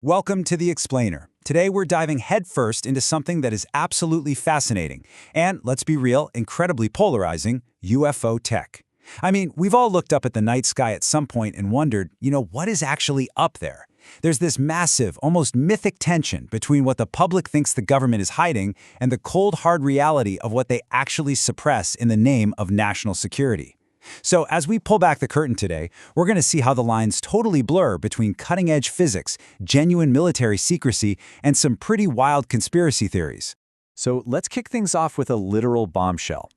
Welcome to The Explainer. Today we're diving headfirst into something that is absolutely fascinating and, let's be real, incredibly polarizing: UFO tech. I mean, we've all looked up at the night sky at some point and wondered, what is actually up there? There's this massive, almost mythic tension between what the public thinks the government is hiding and the cold, hard reality of what they actually suppress in the name of national security. So as we pull back the curtain today, we're going to see how the lines totally blur between cutting-edge physics, genuine military secrecy, and some pretty wild conspiracy theories. So let's kick things off with a literal bombshell.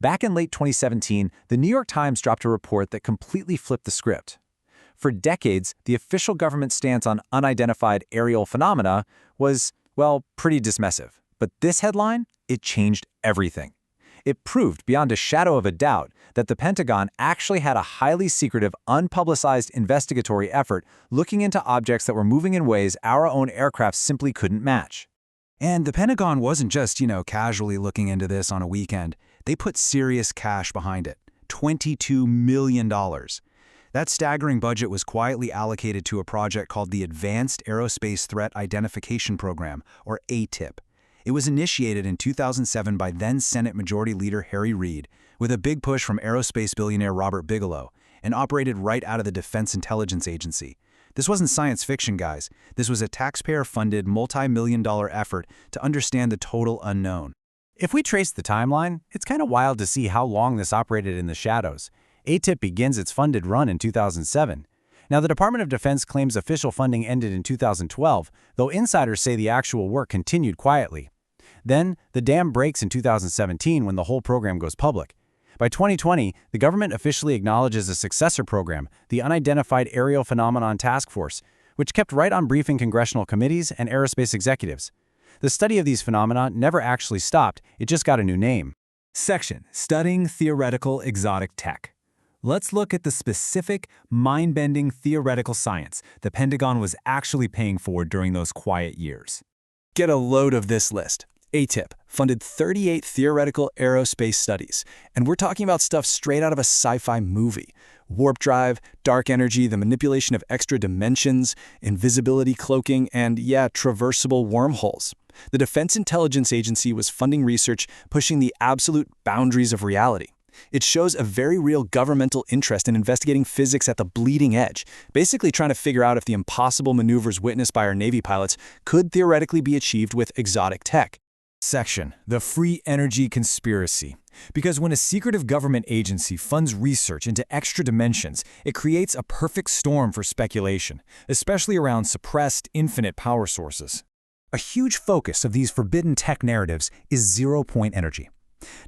Back in late 2017, the New York Times dropped a report that completely flipped the script. For decades, the official government stance on unidentified aerial phenomena was, well, pretty dismissive. But this headline, it changed everything. It proved beyond a shadow of a doubt that the Pentagon actually had a highly secretive, unpublicized investigatory effort looking into objects that were moving in ways our own aircraft simply couldn't match. And the Pentagon wasn't just, casually looking into this on a weekend. They put serious cash behind it: $22 million. That staggering budget was quietly allocated to a project called the Advanced Aerospace Threat Identification Program, or ATIP. It was initiated in 2007 by then-Senate Majority Leader Harry Reid, with a big push from aerospace billionaire Robert Bigelow, and operated right out of the Defense Intelligence Agency. This wasn't science fiction, guys. This was a taxpayer-funded, multi-million-dollar effort to understand the total unknown. If we trace the timeline, it's kind of wild to see how long this operated in the shadows. ATIP begins its funded run in 2007. Now, the Department of Defense claims official funding ended in 2012, though insiders say the actual work continued quietly. Then, the dam breaks in 2017 when the whole program goes public. By 2020, the government officially acknowledges a successor program, the Unidentified Aerial Phenomenon Task Force, which kept right on briefing congressional committees and aerospace executives. The study of these phenomena never actually stopped, it just got a new name. Section: Studying Theoretical Exotic Tech. Let's look at the specific, mind-bending theoretical science the Pentagon was actually paying for during those quiet years. Get a load of this list. ATIP funded 38 theoretical aerospace studies, and we're talking about stuff straight out of a sci-fi movie. Warp drive, dark energy, the manipulation of extra dimensions, invisibility cloaking, and traversable wormholes. The Defense Intelligence Agency was funding research pushing the absolute boundaries of reality. It shows a very real governmental interest in investigating physics at the bleeding edge, basically trying to figure out if the impossible maneuvers witnessed by our Navy pilots could theoretically be achieved with exotic tech. Section: The Free Energy Conspiracy. Because when a secretive government agency funds research into extra dimensions, it creates a perfect storm for speculation, especially around suppressed, infinite power sources. A huge focus of these forbidden tech narratives is zero-point energy.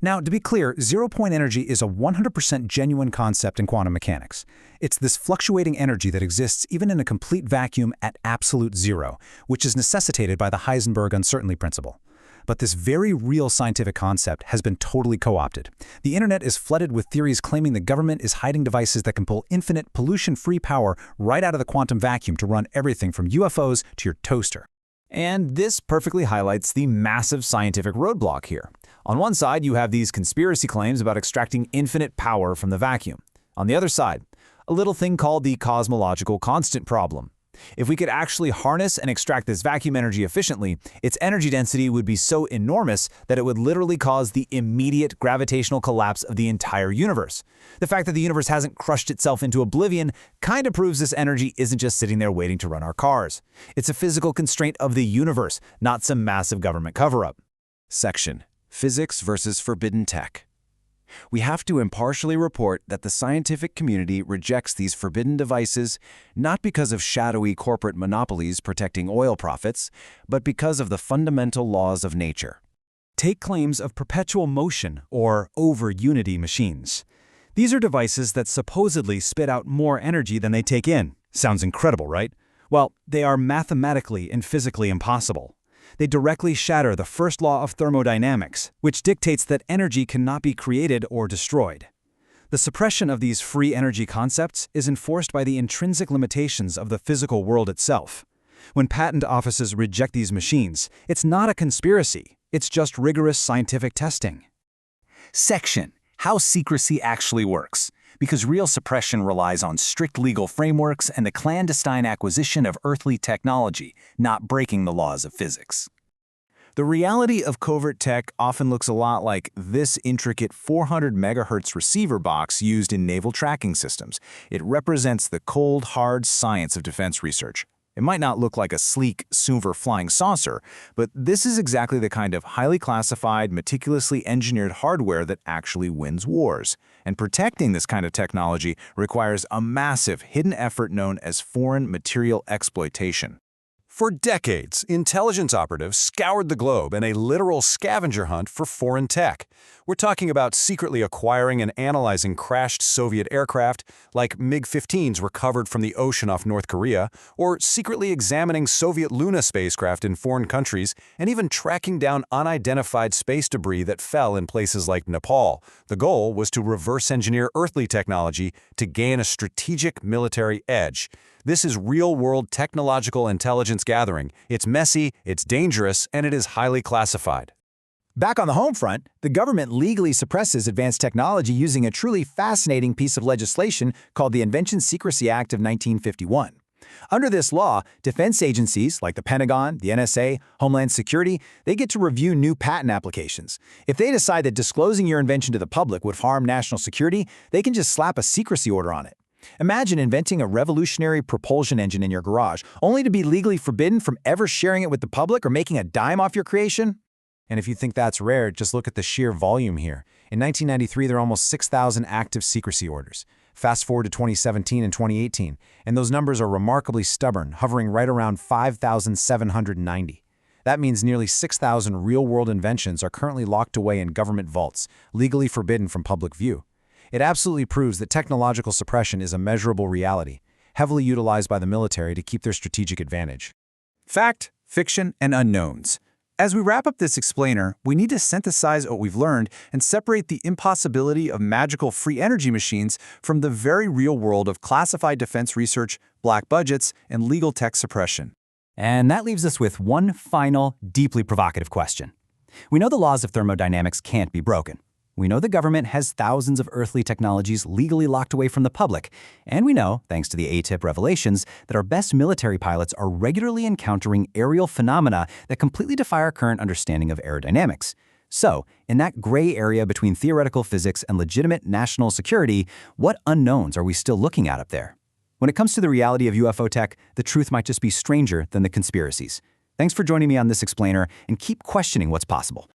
Now, to be clear, zero-point energy is a 100% genuine concept in quantum mechanics. It's this fluctuating energy that exists even in a complete vacuum at absolute zero, which is necessitated by the Heisenberg uncertainty principle. But this very real scientific concept has been totally co-opted. The internet is flooded with theories claiming the government is hiding devices that can pull infinite, pollution-free power right out of the quantum vacuum to run everything from UFOs to your toaster. And this perfectly highlights the massive scientific roadblock here. On one side, you have these conspiracy claims about extracting infinite power from the vacuum. On the other side, a little thing called the cosmological constant problem. If we could actually harness and extract this vacuum energy efficiently, its energy density would be so enormous that it would literally cause the immediate gravitational collapse of the entire universe. The fact that the universe hasn't crushed itself into oblivion kind of proves this energy isn't just sitting there waiting to run our cars. It's a physical constraint of the universe, not some massive government cover-up. Section: Physics versus Forbidden Tech. We have to impartially report that the scientific community rejects these forbidden devices not because of shadowy corporate monopolies protecting oil profits, but because of the fundamental laws of nature. Take claims of perpetual motion or over-unity machines. These are devices that supposedly spit out more energy than they take in. Sounds incredible, right? Well, they are mathematically and physically impossible. They directly shatter the first law of thermodynamics, which dictates that energy cannot be created or destroyed. The suppression of these free energy concepts is enforced by the intrinsic limitations of the physical world itself. When patent offices reject these machines, it's not a conspiracy, it's just rigorous scientific testing. Section: How secrecy actually works. because real suppression relies on strict legal frameworks and the clandestine acquisition of earthly technology, not breaking the laws of physics. The reality of covert tech often looks a lot like this intricate 400 megahertz receiver box used in naval tracking systems. It represents the cold, hard science of defense research. It might not look like a sleek, silver flying saucer, but this is exactly the kind of highly classified, meticulously engineered hardware that actually wins wars. And protecting this kind of technology requires a massive hidden effort known as foreign material exploitation. For decades, intelligence operatives scoured the globe in a literal scavenger hunt for foreign tech. We're talking about secretly acquiring and analyzing crashed Soviet aircraft, like MiG-15s recovered from the ocean off North Korea, or secretly examining Soviet Luna spacecraft in foreign countries, and even tracking down unidentified space debris that fell in places like Nepal. The goal was to reverse engineer earthly technology to gain a strategic military edge. This is real-world technological intelligence gathering. It's messy, it's dangerous, and it is highly classified. Back on the home front, the government legally suppresses advanced technology using a truly fascinating piece of legislation called the Invention Secrecy Act of 1951. Under this law, defense agencies like the Pentagon, the NSA, Homeland Security, they get to review new patent applications. If they decide that disclosing your invention to the public would harm national security, they can just slap a secrecy order on it. Imagine inventing a revolutionary propulsion engine in your garage, only to be legally forbidden from ever sharing it with the public or making a dime off your creation. And if you think that's rare, just look at the sheer volume here. In 1993, there are almost 6,000 active secrecy orders. Fast forward to 2017 and 2018, and those numbers are remarkably stubborn, hovering right around 5,790. That means nearly 6,000 real-world inventions are currently locked away in government vaults, legally forbidden from public view. It absolutely proves that technological suppression is a measurable reality, heavily utilized by the military to keep their strategic advantage. Fact, fiction, and unknowns. As we wrap up this explainer, we need to synthesize what we've learned and separate the impossibility of magical free energy machines from the very real world of classified defense research, black budgets, and legal tech suppression. And that leaves us with one final, deeply provocative question. We know the laws of thermodynamics can't be broken. We know the government has thousands of earthly technologies legally locked away from the public, and we know, thanks to the ATIP revelations, that our best military pilots are regularly encountering aerial phenomena that completely defy our current understanding of aerodynamics. So, in that gray area between theoretical physics and legitimate national security, what unknowns are we still looking at up there? When it comes to the reality of UFO tech, the truth might just be stranger than the conspiracies. Thanks for joining me on this explainer, and keep questioning what's possible.